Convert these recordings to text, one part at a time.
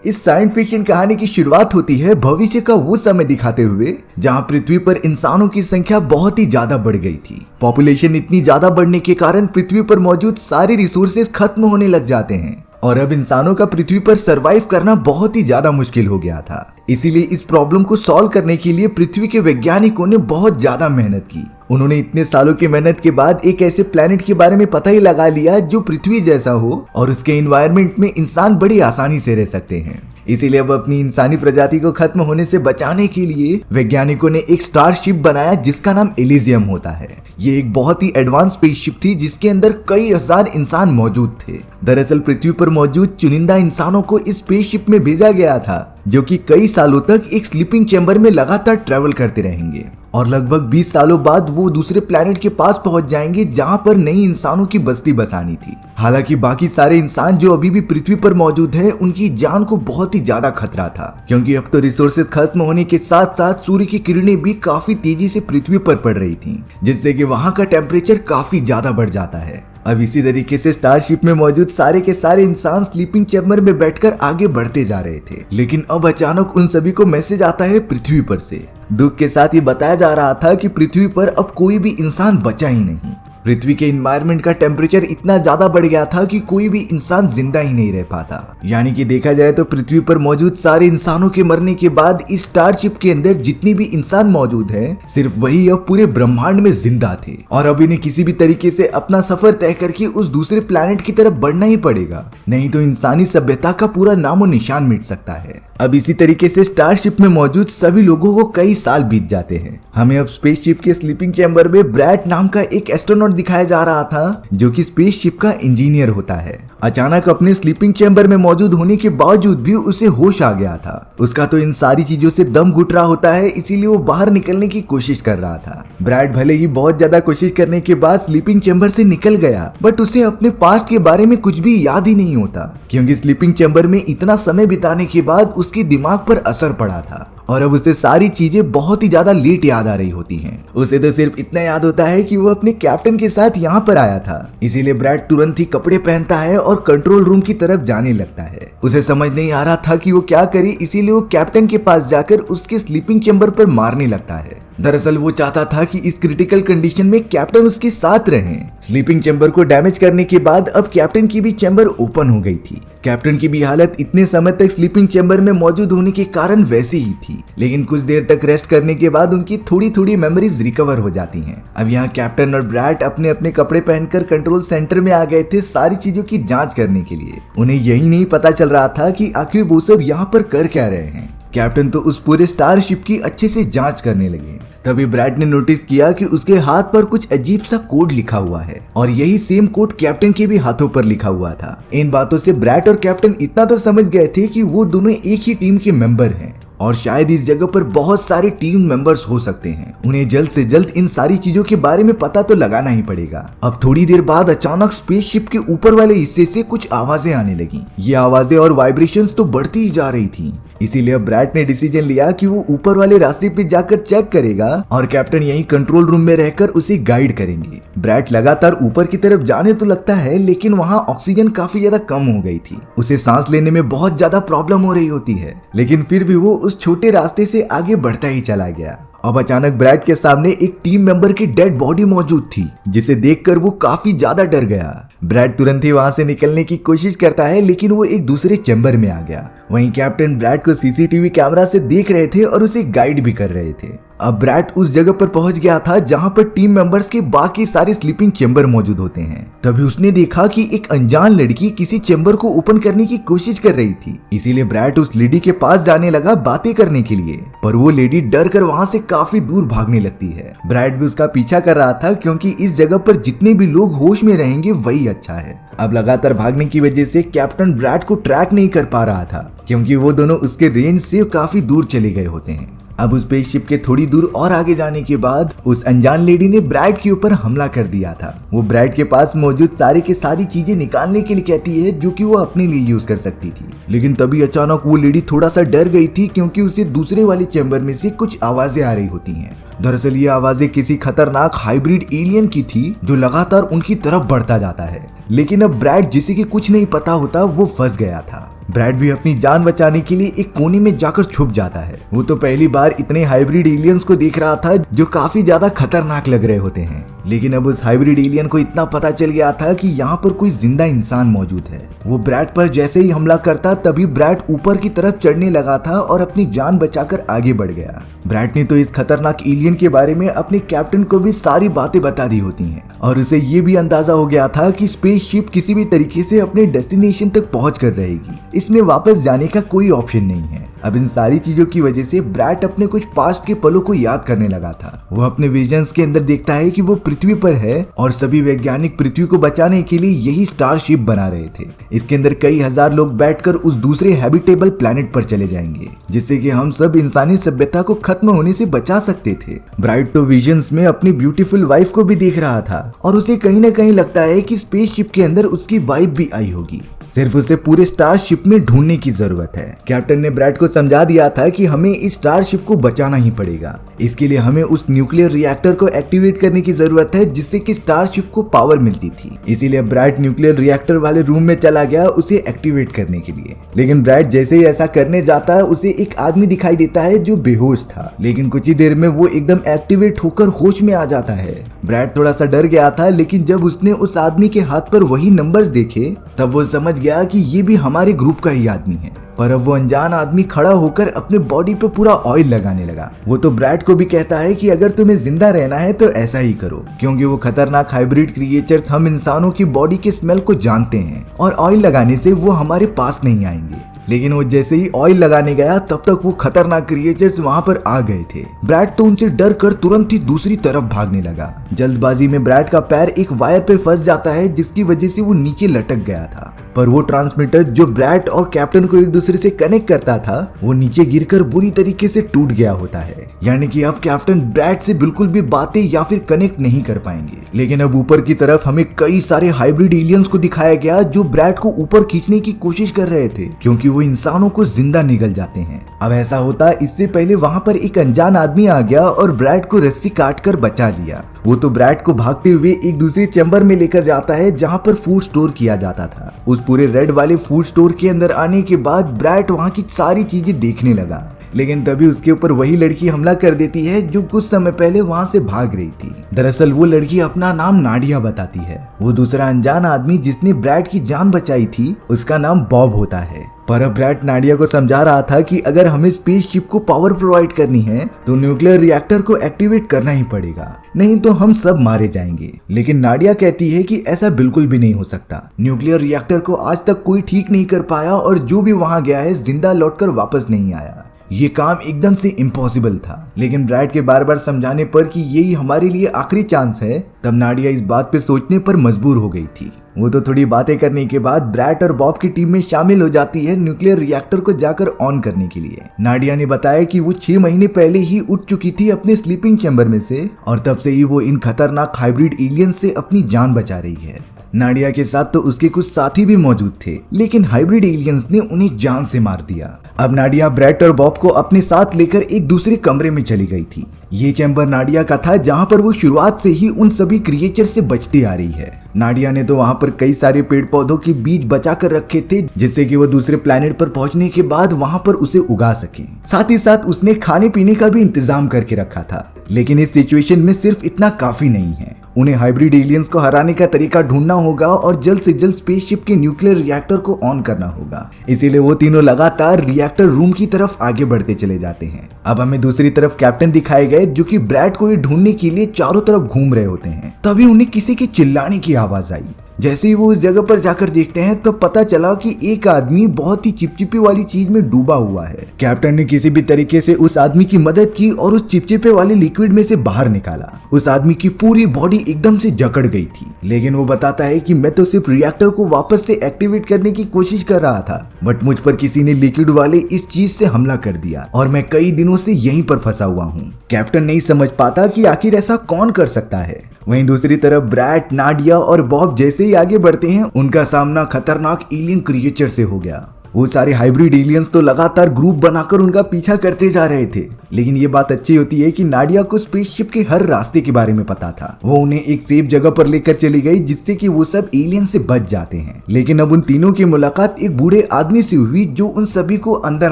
इस science fiction कहानी की शुरुआत होती है भविष्य का वो समय दिखाते हुए जहां पृथ्वी पर इंसानों की संख्या बहुत ही ज्यादा बढ़ गई थी। पॉपुलेशन इतनी ज्यादा बढ़ने के कारण पृथ्वी पर मौजूद सारे रिसोर्सेज खत्म होने लग जाते हैं और अब इंसानों का पृथ्वी पर सरवाइव करना बहुत ही ज्यादा मुश्किल हो गया था। इसीलिए इस प्रॉब्लम को सॉल्व करने के लिए पृथ्वी के वैज्ञानिकों ने बहुत ज्यादा मेहनत की। उन्होंने इतने सालों की मेहनत के बाद एक ऐसे प्लेनेट के बारे में पता ही लगा लिया जो पृथ्वी जैसा हो और उसके एनवायरनमेंट में इंसान बड़ी आसानी से रह सकते हैं। इसीलिए अब अपनी इंसानी प्रजाति को खत्म होने से बचाने के लिए वैज्ञानिकों ने एक स्टारशिप बनाया जिसका नाम एलिजियम होता है। ये एक बहुत ही एडवांस स्पेसशिप थी जिसके अंदर कई हजार इंसान मौजूद थे। दरअसल पृथ्वी पर मौजूद चुनिंदा इंसानों को इस स्पेसशिप में भेजा गया था जो कि कई सालों तक एक स्लीपिंग चैम्बर में लगातार ट्रेवल करते रहेंगे और लगभग 20 सालों बाद वो दूसरे प्लेनेट के पास पहुंच जाएंगे जहां पर नई इंसानों की बस्ती बसानी थी। हालांकि बाकी सारे इंसान जो अभी भी पृथ्वी पर मौजूद हैं, उनकी जान को बहुत ही ज्यादा खतरा था क्योंकि अब तो रिसोर्सेज खत्म होने के साथ साथ सूर्य की किरणें भी काफी तेजी से पृथ्वी पर पड़ रही थी जिससे कि वहां का टेम्परेचर काफी ज्यादा बढ़ जाता है। अब इसी तरीके से स्टारशिप में मौजूद सारे के सारे इंसान स्लीपिंग चैम्बर में बैठकर आगे बढ़ते जा रहे थे, लेकिन अब अचानक उन सभी को मैसेज आता है पृथ्वी पर से। दुख के साथ ये बताया जा रहा था कि पृथ्वी पर अब कोई भी इंसान बचा ही नहीं। पृथ्वी के एनवायरनमेंट का टेम्परेचर इतना ज्यादा बढ़ गया था कि कोई भी इंसान जिंदा ही नहीं रह पाता। यानी कि देखा जाए तो पृथ्वी पर मौजूद सारे इंसानों के मरने के बाद इस स्टारशिप के अंदर जितने भी इंसान मौजूद हैं, सिर्फ वही अब पूरे ब्रह्मांड में जिंदा थे और अब इन्हें किसी भी तरीके से अपना सफर तय करके उस दूसरे प्लैनेट की तरफ बढ़ना ही पड़ेगा, नहीं तो इंसानी सभ्यता का पूरा नामो निशान मिट सकता है। अब इसी तरीके से स्टारशिप में मौजूद सभी लोगों को कई साल बीत जाते हैं। हमें अब स्पेसशिप के स्लीपिंग चैम्बर में ब्रैड नाम का एक एस्ट्रोनॉट दिखाया जा रहा था जो कि स्पेसशिप का इंजीनियर होता है। अचानक अपने स्लीपिंग चैम्बर में मौजूद होने के बावजूद भी उसे होश आ गया था। उसका तो इन सारी चीजों से दम घुट रहा होता है, इसीलिए वो बाहर निकलने की कोशिश कर रहा था। ब्रैड भले ही बहुत ज्यादा कोशिश करने के बाद स्लीपिंग चैम्बर से निकल गया, बट उसे अपने पास्ट के बारे में कुछ भी याद ही नहीं होता क्योंकि स्लीपिंग चैम्बर में इतना समय बिताने के बाद उसके दिमाग पर असर पड़ा था और अब उसे सारी चीजें बहुत ही ज्यादा लेट याद आ रही होती हैं। उसे तो सिर्फ इतना याद होता है कि वो अपने कैप्टन के साथ यहाँ पर आया था। इसीलिए ब्रैड तुरंत ही कपड़े पहनता है और कंट्रोल रूम की तरफ जाने लगता है। उसे समझ नहीं आ रहा था कि वो क्या करे, इसीलिए वो कैप्टन के पास जाकर उसके स्लीपिंग चैम्बर पर मारने लगता है। दरअसल वो चाहता था कि इस क्रिटिकल कंडीशन में कैप्टन उसके साथ रहे। स्लीपिंग चैम्बर को डैमेज करने के बाद अब कैप्टन की भी चैम्बर ओपन हो गई थी। कैप्टन की भी हालत इतने समय तक स्लीपिंग चैम्बर में मौजूद होने के कारण वैसी ही थी, लेकिन कुछ देर तक रेस्ट करने के बाद उनकी थोड़ी थोड़ी मेमोरीज रिकवर हो जाती हैं। अब यहाँ कैप्टन और ब्रैड अपने अपने कपड़े पहनकर कंट्रोल सेंटर में आ गए थे सारी चीजों की जांच करने के लिए। उन्हें यही नहीं पता चल रहा था कि आखिर वो सब यहाँ पर कर क्या रहे हैं। कैप्टन तो उस पूरे स्टारशिप की अच्छे से जांच करने लगे। तभी ब्रैड ने नोटिस किया कि उसके हाथ पर कुछ अजीब सा कोड लिखा हुआ है और यही सेम कोड कैप्टन के भी हाथों पर लिखा हुआ था। इन बातों से ब्रैड और कैप्टन इतना तो समझ गए थे कि वो दोनों एक ही टीम के मेंबर हैं और शायद इस जगह पर बहुत सारे टीम मेंबर्स हो सकते हैं। उन्हें जल्द से जल्द इन सारी चीजों के बारे में पता तो लगाना ही पड़ेगा। अब थोड़ी देर बाद अचानक स्पेसशिप के ऊपर वाले हिस्से से कुछ आवाजें आने लगी। ये आवाजें और वाइब्रेशंस तो बढ़ती ही जा रही थी। इसीलिए अब ब्रैड ने डिसीजन लिया कि वो ऊपर वाले रास्ते पे जाकर चेक करेगा और कैप्टन यही कंट्रोल रूम में रहकर उसे गाइड करेंगे। ब्रैड लगातार ऊपर की तरफ जाने तो लगता है, लेकिन वहाँ ऑक्सीजन काफी ज्यादा कम हो गई थी। उसे सांस लेने में बहुत ज्यादा प्रॉब्लम हो रही होती है, लेकिन फिर भी वो उस छोटे रास्ते से आगे बढ़ता ही चला गया। अब अचानक ब्रैड के सामने एक टीम मेंबर की डेड बॉडी मौजूद थी जिसे देखकर वो काफी ज्यादा डर गया। ब्रैड तुरंत ही वहां से निकलने की कोशिश करता है, लेकिन वो एक दूसरे चैम्बर में आ गया। वहीं कैप्टन ब्रैड को सीसीटीवी कैमरा से देख रहे थे और उसे गाइड भी कर रहे थे। अब ब्रैड उस जगह पर पहुंच गया था जहां पर टीम मेंबर्स के बाकी सारे स्लीपिंग चैम्बर मौजूद होते हैं। तभी उसने देखा कि एक अनजान लड़की किसी चैम्बर को ओपन करने की कोशिश कर रही थी। इसीलिए ब्रैड उस लेडी के पास जाने लगा बातें करने के लिए, पर वो लेडी डर कर वहां से काफी दूर भागने लगती है। ब्रैड भी उसका पीछा कर रहा था क्योंकि इस जगह पर जितने भी लोग होश में रहेंगे वही अच्छा है। अब लगातार भागने की वजह से कैप्टन ब्रैड को ट्रैक नहीं कर पा रहा था क्योंकि वो दोनों उसके रेंज से काफी दूर चले गए होते हैं। अब उस स्पेसशिप के थोड़ी दूर और आगे जाने के बाद उस अनजान लेडी ने ब्रैड के ऊपर हमला कर दिया था। वो ब्रैड के पास मौजूद सारी की सारी चीजें निकालने के लिए कहती है जो कि वो अपने लिए यूज कर सकती थी, लेकिन तभी अचानक वो लेडी थोड़ा सा डर गई थी क्योंकि उसे दूसरे वाले चैम्बर में से कुछ आवाजें आ रही होती हैं। दरअसल ये आवाजें किसी खतरनाक हाइब्रिड एलियन की थी जो लगातार उनकी तरफ बढ़ता जाता है, लेकिन अब ब्रैड जिसे कि कुछ नहीं पता होता वो फंस गया था। ब्रैड भी अपनी जान बचाने के लिए एक कोने में जाकर छुप जाता है। वो तो पहली बार इतने हाइब्रिड एलियंस को देख रहा था जो काफी ज्यादा खतरनाक लग रहे होते हैं, लेकिन अब उस हाइब्रिड एलियन को इतना पता चल गया था कि यहाँ पर कोई जिंदा इंसान मौजूद है। वो ब्रैड पर जैसे ही हमला करता तभी ब्रैड ऊपर की तरफ चढ़ने लगा था और अपनी जान बचाकर आगे बढ़ गया। ब्रैड ने तो इस खतरनाक एलियन के बारे में अपने कैप्टन को भी सारी बातें बता दी होती हैं और उसे ये भी अंदाजा हो गया था कि स्पेसशिप किसी भी तरीके से अपने डेस्टिनेशन तक पहुंच कर रहेगी, इसमें वापस जाने का कोई ऑप्शन नहीं है। अब इन सारी चीजों की वजह से ब्रैड अपने कुछ पास्ट के पलों को याद करने लगा था। वो अपने विजन्स के अंदर देखता है कि वो पृथ्वी पर है और सभी वैज्ञानिक पृथ्वी को बचाने के लिए यही स्टारशिप बना रहे थे। इसके अंदर कई हजार लोग बैठकर उस दूसरे हैबिटेबल प्लेनेट पर चले जाएंगे, जिससे कि हम सब इंसानी सभ्यता को खत्म होने से बचा सकते थे। ब्राइट तो विजन्स में अपनी ब्यूटीफुल वाइफ को भी देख रहा था और उसे कहीं ना कहीं लगता है कि स्पेसशिप के अंदर उसकी वाइफ भी आई होगी, सिर्फ उसे पूरे स्टारशिप में ढूंढने की जरूरत है। कैप्टन ने ब्रैड को समझा दिया था कि हमें इस स्टारशिप को बचाना ही पड़ेगा। इसके लिए हमें उस न्यूक्लियर रिएक्टर को एक्टिवेट करने की जरूरत है जिससे कि स्टारशिप को पावर मिलती थी। इसीलिए ब्रैड न्यूक्लियर रिएक्टर वाले रूम में चला गया उसे एक्टिवेट करने के लिए। लेकिन ब्रैड जैसे ही ऐसा करने जाता है उसे एक आदमी दिखाई देता है जो बेहोश था, लेकिन कुछ ही देर में वो एकदम एक्टिवेट होकर होश में आ जाता है। ब्रैड थोड़ा सा डर गया था, लेकिन जब उसने उस आदमी के हाथ पर वही नंबर्स देखे तब वो समझ गया कि ये भी हमारे ग्रुप का ही आदमी है। पर अब वो अनजान आदमी खड़ा होकर अपने बॉडी पे पूरा ऑयल लगाने लगा। वो तो ब्रैड को भी कहता है कि अगर तुम्हें जिंदा रहना है तो ऐसा ही करो, क्योंकि वो खतरनाक हाइब्रिड क्रिएचर्स हम इंसानों की बॉडी के स्मेल को जानते हैं और ऑयल लगाने से वो हमारे पास नहीं आएंगे। लेकिन वो जैसे ही ऑयल लगाने गया तब तक वो खतरनाक क्रिएचर्स वहां पर आ गए थे। ब्रैड तो उनसे डर कर तुरंत ही दूसरी तरफ भागने लगा। जल्दबाजी में ब्रैड का पैर एक वायर पे फंस जाता है जिसकी वजह से वो नीचे लटक गया था। पर वो ट्रांसमीटर जो ब्रैड और कैप्टन को एक दूसरे से कनेक्ट करता था वो नीचे गिरकर बुरी तरीके से टूट गया होता है, यानी कि अब कैप्टन ब्रैड से बिल्कुल भी बातें या फिर कनेक्ट नहीं कर पाएंगे। लेकिन अब ऊपर की तरफ हमें कई सारे हाइब्रिड एलियंस को दिखाया गया जो ब्रैड को ऊपर खींचने की कोशिश कर रहे थे, क्योंकि वो इंसानों को जिंदा निगल जाते हैं। अब ऐसा होता इससे पहले वहां पर एक अनजान आदमी आ गया और ब्रैड को रस्सी काट कर बचा लिया। वो तो ब्रैड को भागते हुए एक दूसरे चैम्बर में लेकर जाता है जहां पर फूड स्टोर किया जाता था। उस पूरे रेड वाले फूड स्टोर के अंदर आने के बाद ब्रैड वहां की सारी चीजें देखने लगा, लेकिन तभी उसके ऊपर वही लड़की हमला कर देती है जो कुछ समय पहले वहां से भाग रही थी। दरअसल वो लड़की अपना नाम नाडिया बताती है। वो दूसरा अनजान आदमी जिसने ब्रैड की जान बचाई थी उसका नाम बॉब होता है। पर अब ब्रैड नाडिया को समझा रहा था कि अगर हमें स्पेसशिप को पावर प्रोवाइड करनी है तो न्यूक्लियर रिएक्टर को एक्टिवेट करना ही पड़ेगा, नहीं तो हम सब मारे जाएंगे। लेकिन नाडिया कहती है कि ऐसा बिल्कुल भी नहीं हो सकता। न्यूक्लियर रिएक्टर को आज तक कोई ठीक नहीं कर पाया और जो भी वहां गया है जिंदा लौटकर वापस नहीं आया। ये काम एकदम से इम्पॉसिबल था। लेकिन ब्रैड के बार बार समझाने पर कि यही हमारे लिए आखिरी चांस है, तब नाडिया इस बात पे सोचने पर मजबूर हो गई थी। वो तो थोड़ी बातें करने के बाद ब्रैड और बॉब की टीम में शामिल हो जाती है न्यूक्लियर रिएक्टर को जाकर ऑन करने के लिए। नाडिया ने बताया कि वो 6 महीने पहले ही उठ चुकी थी अपने स्लीपिंग चैम्बर में से और तब से ही वो इन खतरनाक हाइब्रिड एलियंस से अपनी जान बचा रही है। नाडिया के साथ तो उसके कुछ साथी भी मौजूद थे, लेकिन हाइब्रिड एलियंस ने उन्हें जान से मार दिया। अब नाडिया ब्रैड और बॉब को अपने साथ लेकर एक दूसरे कमरे में चली गई थी। ये चैम्बर नाडिया का था जहां पर वो शुरुआत से ही उन सभी क्रिएचर से बचती आ रही है। नाडिया ने तो वहां पर कई सारे पेड़ पौधों के बीज बचा कर रखे थे जिससे कि वो दूसरे प्लेनेट पर पहुंचने के बाद वहां पर उसे उगा सके। साथ ही साथ उसने खाने पीने का भी इंतजाम करके रखा था। लेकिन इस सिचुएशन में सिर्फ इतना काफी नहीं है। उन्हें हाइब्रिड एलियंस को हराने का तरीका ढूंढना होगा और जल्द से जल्द स्पेसशिप के न्यूक्लियर रिएक्टर को ऑन करना होगा। इसीलिए वो तीनों लगातार रिएक्टर रूम की तरफ आगे बढ़ते चले जाते हैं। अब हमें दूसरी तरफ कैप्टन दिखाए गए जो कि ब्रैड को ढूंढने के लिए चारों तरफ घूम रहे होते हैं। तभी उन्हें किसी के चिल्लाने की आवाज आई। जैसे ही वो उस जगह पर जाकर देखते हैं तो पता चला कि एक आदमी बहुत ही चिपचिपी वाली चीज में डूबा हुआ है। कैप्टन ने किसी भी तरीके से उस आदमी की मदद की और उस चिपचिपे वाले लिक्विड में से बाहर निकाला। उस आदमी की पूरी बॉडी एकदम से जकड़ गई थी, लेकिन वो बताता है कि मैं तो सिर्फ रिएक्टर को वापस से एक्टिवेट करने की कोशिश कर रहा था, बट मुझ पर किसी ने लिक्विड वाले इस चीज से हमला कर दिया और मैं कई दिनों से यहीं पर फंसा हुआ हूँ। कैप्टन नहीं समझ पाता कि आखिर ऐसा कौन कर सकता है। वहीं दूसरी तरफ ब्रैड, नाडिया और बॉब जैसे ही आगे बढ़ते हैं उनका सामना खतरनाक एलियन क्रिएचर से हो गया। वो सारे हाइब्रिड एलियंस तो लगातार ग्रुप बनाकर उनका पीछा करते जा रहे थे। लेकिन ये बात अच्छी होती है कि नाडिया को स्पेसशिप के हर रास्ते के बारे में पता था। वो उन्हें एक सेफ जगह पर लेकर चली गई जिससे कि वो सब एलियन से बच जाते हैं। लेकिन अब उन तीनों की मुलाकात एक बूढ़े आदमी से हुई जो उन सभी को अंदर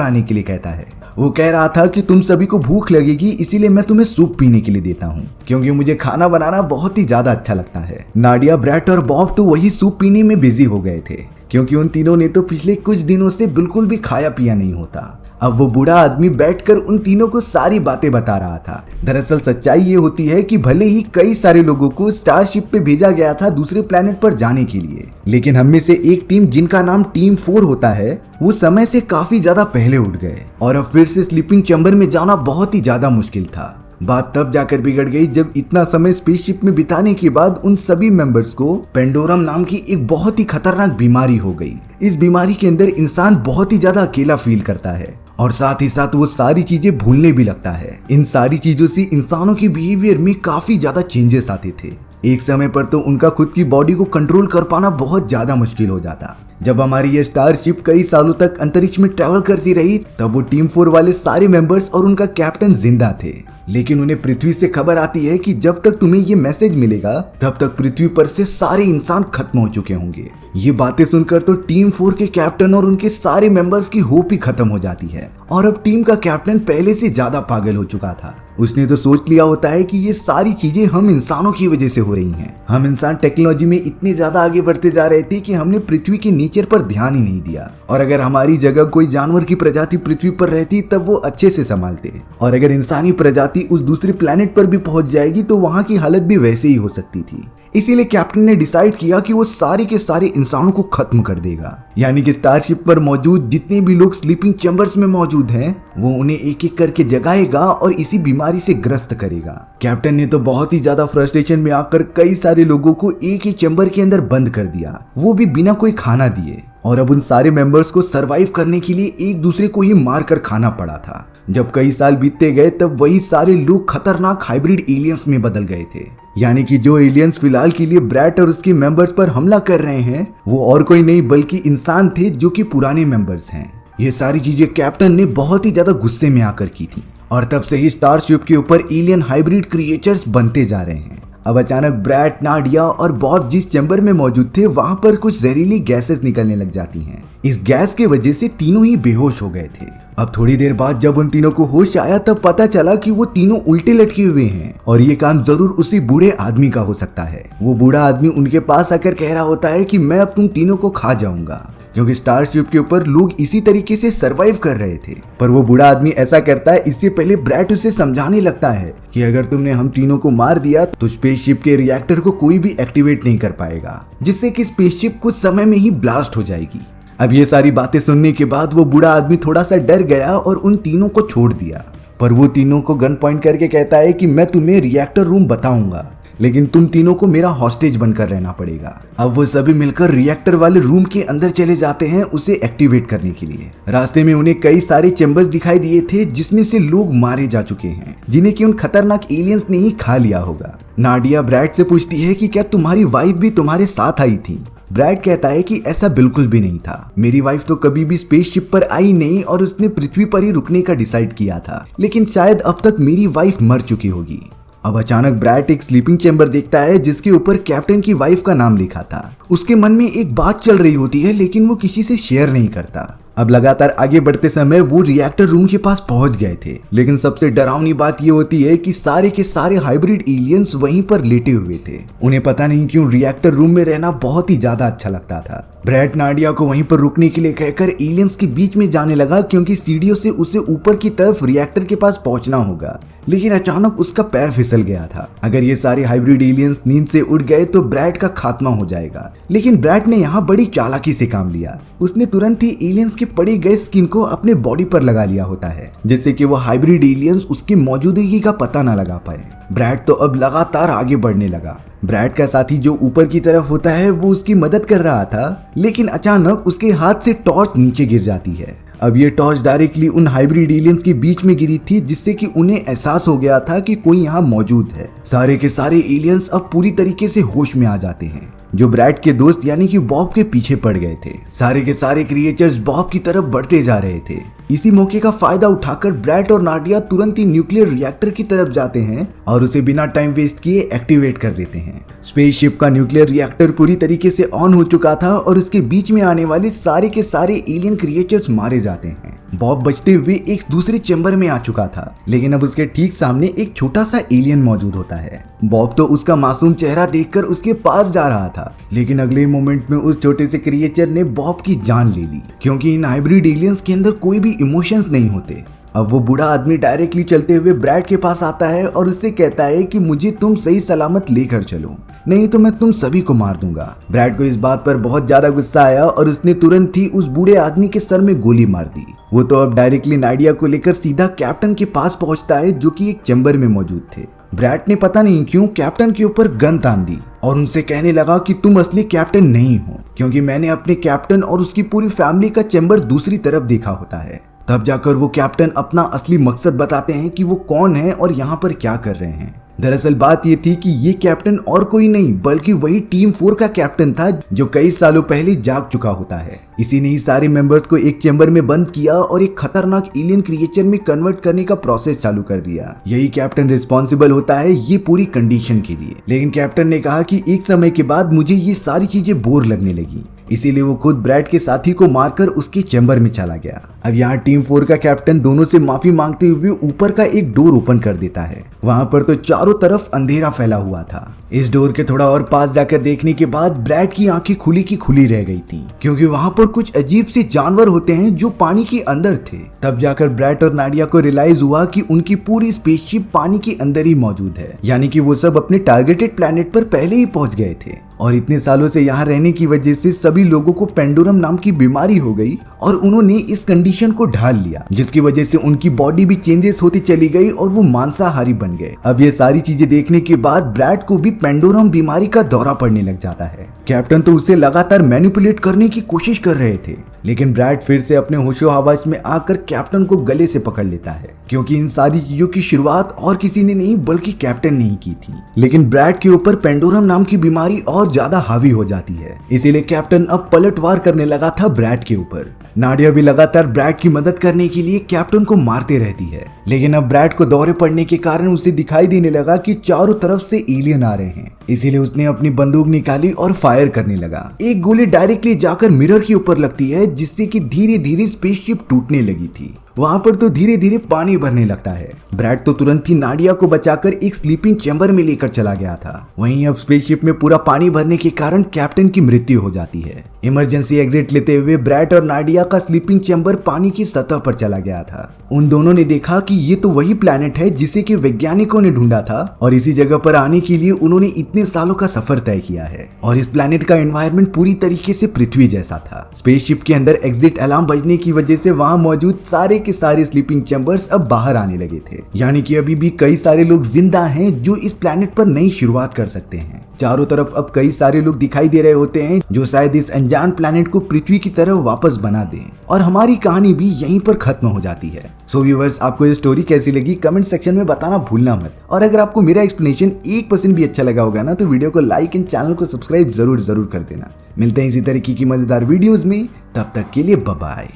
आने के लिए कहता है। वो कह रहा था कि तुम सभी को भूख लगेगी, इसीलिए मैं तुम्हें सूप पीने के लिए देता हूँ, क्योंकि मुझे खाना बनाना बहुत ही ज्यादा अच्छा लगता है। नाडिया, ब्रैट और बॉब तो वही सूप पीने में बिजी हो गए थे, क्योंकि उन तीनों ने तो पिछले कुछ दिनों से बिल्कुल भी खाया पिया नहीं होता। अब वो बूढ़ा आदमी बैठकर उन तीनों को सारी बातें बता रहा था। दरअसल सच्चाई ये होती है कि भले ही कई सारे लोगों को स्टारशिप पे भेजा गया था दूसरे प्लेनेट पर जाने के लिए, लेकिन हम में से एक टीम, जिनका नाम टीम 4 होता है, वो समय से काफी ज्यादा पहले उठ गए और अब फिर से स्लीपिंग चैम्बर में जाना बहुत ही ज्यादा मुश्किल था। बात तब जाकर बिगड़ गई जब इतना समय स्पेसशिप में बिताने के बाद उन सभी मेंबर्स को पेंडोरम नाम की एक बहुत ही खतरनाक बीमारी हो गई। इस बीमारी के अंदर इंसान बहुत ही ज्यादा अकेला फील करता है और साथ ही साथ वो सारी चीजें भूलने भी लगता है। इन सारी चीजों से इंसानों के बिहेवियर में काफी ज्यादा चेंजेस आते थे। एक समय पर तो उनका खुद की बॉडी को कंट्रोल कर पाना बहुत ज्यादा मुश्किल हो जाता। जब हमारी ये स्टारशिप कई सालों तक अंतरिक्ष में ट्रैवल करती रही, तब वो टीम 4 वाले सारे मेंबर्स और उनका कैप्टन जिंदा थे। लेकिन उन्हें पृथ्वी से खबर आती है कि जब तक तुम्हें ये मैसेज मिलेगा तब तक पृथ्वी पर से सारे इंसान खत्म हो चुके होंगे। ये बातें सुनकर तो टीम 4 के कैप्टन और उनके सारे मेंबर्स की होप ही खत्म हो जाती है और अब टीम का कैप्टन पहले से ज्यादा पागल हो चुका था। उसने तो सोच लिया होता है कि ये सारी चीजें हम इंसानों की वजह से हो रही हैं। हम इंसान टेक्नोलॉजी में इतने ज्यादा आगे बढ़ते जा रहे थे कि हमने पृथ्वी के नेचर पर ध्यान ही नहीं दिया, और अगर हमारी जगह कोई जानवर की प्रजाति पृथ्वी पर रहती तब वो अच्छे से संभालते, और अगर इंसानी प्रजाति उस दूसरे प्लेनेट पर भी पहुंच जाएगी तो वहां की हालत भी वैसे ही हो सकती थी। इसीलिए कैप्टन ने डिसाइड किया कि वो सारे के सारे इंसानों को खत्म कर देगा, यानी कि स्टारशिप पर मौजूद जितने भी लोग स्लीपिंग चैम्बर्स में मौजूद हैं वो उन्हें एक एक करके जगाएगा और इसी बीमारी से ग्रस्त करेगा। कैप्टन ने तो बहुत ही ज्यादा फ्रस्ट्रेशन में आकर कई सारे लोगों को एक ही चैम्बर के अंदर बंद कर दिया, वो भी बिना कोई खाना दिए, और अब उन सारे मेंबर्स को सरवाइव करने के लिए एक दूसरे को ही मार कर खाना पड़ा था। जब कई साल बीतते गए तब वही सारे लोग खतरनाक हाइब्रिड एलियंस में बदल गए थे, यानी कि जो एलियंस फिलहाल के लिए ब्रैट और उसके मेंबर्स पर हमला कर रहे हैं वो और कोई नहीं बल्कि इंसान थे जो कि पुराने मेंबर्स हैं। ये सारी चीजें कैप्टन ने बहुत ही ज्यादा गुस्से में आकर की थी और तब से ही स्टारशिप के ऊपर एलियन हाइब्रिड क्रिएचर्स बनते जा रहे हैं। अब अचानक ब्रैट, नाडिया और बॉब जिस चैम्बर में मौजूद थे वहां पर कुछ जहरीली गैसेस निकलने लग जाती हैं। इस गैस की वजह से तीनों ही बेहोश हो गए थे। अब थोड़ी देर बाद जब उन तीनों को होश आया तब पता चला कि वो तीनों उल्टे लटके हुए हैं और ये काम जरूर उसी बूढ़े आदमी का हो सकता है। वो बूढ़ा आदमी उनके पास आकर कह रहा होता है कि मैं अब तुम तीनों को खा जाऊंगा, क्योंकि स्टारशिप के ऊपर लोग इसी तरीके से सरवाइव कर रहे थे। पर वो बूढ़ा आदमी ऐसा करता है इससे पहले ब्रैट उसे समझाने लगता है कि अगर तुमने हम तीनों को मार दिया तो स्पेसशिप के रिएक्टर को कोई भी एक्टिवेट नहीं कर पाएगा, जिससे कि स्पेसशिप कुछ समय में ही ब्लास्ट हो जाएगी। अब ये सारी बातें सुनने के बाद वो बूढ़ा आदमी थोड़ा सा डर गया और उन तीनों को छोड़ दिया, पर वो तीनों को गन पॉइंट करके कहता है कि मैं तुम्हें रिएक्टर रूम बताऊंगा, लेकिन तुम तीनों को मेरा हॉस्टेज बनकर रहना पड़ेगा। अब वो सभी मिलकर रिएक्टर वाले रूम के अंदर चले जाते हैं उसे एक्टिवेट करने के लिए। रास्ते में उन्हें कई सारे चैम्बर्स दिखाई दिए थे जिसमें से लोग मारे जा चुके हैं, जिन्हें कि उन खतरनाक एलियंस ने ही खा लिया होगा। नाडिया ब्रैट से पूछती है कि क्या तुम्हारी वाइफ भी तुम्हारे साथ आई थी? ब्रैट कहता है कि ऐसा बिल्कुल भी नहीं था, मेरी वाइफ तो कभी भी स्पेसशिप पर आई नहीं और उसने पृथ्वी पर ही रुकने का डिसाइड किया था, लेकिन शायद अब तक मेरी वाइफ मर चुकी होगी। अब अचानक ब्रैट एक स्लीपिंग चैम्बर देखता है जिसके ऊपर कैप्टन की वाइफ का नाम लिखा था। उसके मन में एक बात चल रही होती है लेकिन वो किसी से शेयर नहीं करता। अब लगातार आगे बढ़ते समय वो रिएक्टर रूम के पास पहुंच गए थे, लेकिन सबसे डरावनी बात ये होती है कि सारे के सारे हाइब्रिड एलियंस वहीं पर लेटे हुए थे। उन्हें पता नहीं क्यों रिएक्टर रूम में रहना बहुत ही ज्यादा अच्छा लगता था। ब्रैट नाडिया को वहीं पर रुकने के लिए कहकर एलियंस के बीच में जाने लगा, क्योंकि सीढ़ियों से उसे ऊपर की तरफ रिएक्टर के पास पहुंचना होगा, लेकिन अचानक उसका पैर फिसल गया था। अगर ये सारे हाइब्रिड एलियंस नींद से उठ गए तो ब्रैट का खात्मा हो जाएगा, लेकिन ब्रैट ने यहाँ बड़ी चालाकी से काम लिया। उसने तुरंत ही एलियंस के पड़े गए स्किन को अपने बॉडी पर लगा लिया होता है, जिससे कि वो हाइब्रिड एलियंस उसकी मौजूदगी का पता न लगा पाए। ब्रैट तो अब लगातार आगे बढ़ने लगा। ब्रैट का साथी जो ऊपर की तरफ होता है वो उसकी मदद कर रहा था, लेकिन अचानक उसके हाथ से टॉर्च नीचे गिर जाती है। अब ये टॉर्च डायरेक्टली उन हाइब्रिड एलियंस के बीच में गिरी थी, जिससे कि उन्हें एहसास हो गया था कि कोई यहाँ मौजूद है। सारे के सारे एलियंस अब पूरी तरीके से होश में आ जाते हैं, जो ब्रैड के दोस्त यानी कि बॉब के पीछे पड़ गए थे। सारे के सारे क्रिएचर्स बॉब की तरफ बढ़ते जा रहे थे। इसी मौके का फायदा उठाकर ब्रैड और नाडिया तुरंत ही न्यूक्लियर रिएक्टर की तरफ जाते हैं और उसे बिना टाइम वेस्ट किए एक्टिवेट कर देते हैं। स्पेसशिप का न्यूक्लियर रिएक्टर पूरी तरीके से ऑन हो चुका था और उसके बीच में आने वाले सारे के सारे एलियन क्रिएचर्स मारे जाते हैं। बॉब बचते हुए एक दूसरे चैम्बर में आ चुका था, लेकिन अब उसके ठीक सामने एक छोटा सा एलियन मौजूद होता है। बॉब तो उसका मासूम चेहरा देखकर उसके पास जा रहा था, लेकिन अगले मोमेंट में उस छोटे से क्रिएचर ने बॉब की जान ले ली, क्योंकि इन हाइब्रिड एलियंस के अंदर कोई भी इमोशंस नहीं होते। अब वो बूढ़ा आदमी डायरेक्टली चलते हुए ब्रैड के पास आता है और उससे कहता है कि मुझे तुम सही सलामत लेकर चलो, नहीं तो मैं तुम सभी को मार दूंगा। ब्रैड को इस बात पर बहुत ज्यादा गुस्सा आया और उसने तुरंत ही उस बूढ़े आदमी के सर में गोली मार दी। वो तो अब डायरेक्टली नाडिया को लेकर सीधा कैप्टन के पास पहुंचता है, जो कि एक चैम्बर में मौजूद थे। ब्रैड ने पता नहीं क्यों कैप्टन के ऊपर गन तान दी और उनसे कहने लगा कि तुम असली कैप्टन नहीं हो, क्योंकि मैंने अपने कैप्टन और उसकी पूरी फैमिली का चैम्बर दूसरी तरफ देखा होता है। तब जाकर वो कैप्टन अपना असली मकसद बताते हैं कि वो कौन है और यहाँ पर क्या कर रहे हैं। दरअसल बात ये थी कि ये कैप्टन और कोई नहीं बल्कि वही टीम 4 का कैप्टन था, जो कई सालों पहले जाग चुका होता है। इसी ने ही सारे मेंबर्स को एक चैम्बर में बंद किया और एक खतरनाक एलियन क्रिएचर में कन्वर्ट करने का प्रोसेस चालू कर दिया। यही कैप्टन रिस्पॉन्सिबल होता है ये पूरी कंडीशन के लिए। लेकिन कैप्टन ने कहा कि एक समय के बाद मुझे ये सारी चीजें बोर लगने लगी, इसीलिए वो खुद ब्रैड के साथी को मारकर उसके चैम्बर में चला गया। अब यहाँ टीम 4 का कैप्टन दोनों से माफी मांगते हुए ऊपर का एक डोर ओपन कर देता है। वहां पर तो चारों तरफ अंधेरा फैला हुआ था। इस डोर के थोड़ा और पास जाकर देखने के बाद ब्रैड की आंखें खुली की खुली रह गई थी, क्योंकि वहां पर कुछ अजीब से जानवर होते हैं जो पानी के अंदर थे। तब जाकर ब्रैड और नाडिया को रियलाइज हुआ कि उनकी पूरी स्पेसशिप पानी के अंदर ही मौजूद है, यानी कि वो सब अपने टारगेटेड प्लेनेट पर पहले ही पहुंच गए थे। और इतने सालों से यहाँ रहने की वजह से सभी लोगों को पेंडुलम नाम की बीमारी हो गई और उन्होंने इस कंडीशन को ढाल लिया, जिसकी वजह से उनकी बॉडी भी चेंजेस होती चली गई और वो मांसाहारी बन गए। अब ये सारी चीजें देखने के बाद ब्रैड को भी पेंडुलम बीमारी का दौरा पड़ने लग जाता है। कैप्टन तो उसे लगातार मैनिपुलेट करने की कोशिश कर रहे थे, लेकिन ब्रैड फिर से अपने होशो हवास में आकर कैप्टन को गले से पकड़ लेता है, क्योंकि इन सारी चीजों की शुरुआत और किसी ने नहीं बल्कि कैप्टन ने ही की थी। लेकिन ब्रैड के ऊपर पेंडुलम नाम की बीमारी और ज्यादा हावी हो जाती है, इसीलिए कैप्टन अब पलटवार करने लगा था ब्रैड के ऊपर। नाडिया भी लगातार ब्रैड की मदद करने के लिए कैप्टन को मारते रहती है, लेकिन अब ब्रैड को दौरे पड़ने के कारण उसे दिखाई देने लगा कि चारों तरफ से एलियन आ रहे हैं, इसीलिए उसने अपनी बंदूक निकाली और फायर करने लगा। एक गोली डायरेक्टली जाकर मिरर के ऊपर लगती है, जिससे कि धीरे धीरे स्पेसशिप टूटने लगी थी। वहां पर तो धीरे धीरे पानी भरने लगता है। ब्रैड तो तुरंत ही नाडिया को बचाकर एक स्लीपिंग चैम्बर में लेकर चला गया था। वहीं अब स्पेसशिप में पूरा पानी भरने के कारण कैप्टन की मृत्यु हो जाती है। इमरजेंसी एग्जिट लेते हुए ब्रैड और नाडिया का स्लीपिंग चैम्बर पानी की सतह पर चला गया था। उन दोनों ने देखा कि ये तो वही प्लेनेट है जिसे कि वैज्ञानिकों ने ढूंढा था और इसी जगह पर आने के लिए उन्होंने इतने सालों का सफर तय किया है। और इस प्लेनेट का एनवायरनमेंट पूरी तरीके से पृथ्वी जैसा था। स्पेसशिप के अंदर एग्जिट अलार्म बजने की वजह से वहां मौजूद सारे के सारे स्लीपिंग चैम्बर्स अब बाहर आने लगे थे, यानी कि अभी भी कई सारे लोग जिंदा हैं जो इस प्लेनेट पर नई शुरुआत कर सकते हैं। चारों तरफ अब कई सारे लोग दिखाई दे रहे होते हैं जो शायद इस अनजान प्लेनेट को पृथ्वी की तरफ वापस बना दें और हमारी कहानी भी यहीं पर खत्म हो जाती है। सो व्यूअर्स, आपको ये स्टोरी कैसी लगी कमेंट सेक्शन में बताना भूलना मत। और अगर आपको मेरा एक्सप्लेनेशन 1% भी अच्छा लगा होगा ना, तो वीडियो को लाइक एंड चैनल को सब्सक्राइब जरूर कर देना। मिलते हैं इसी तरीके की मजेदार वीडियोस में, तब तक के लिए बाय बाय।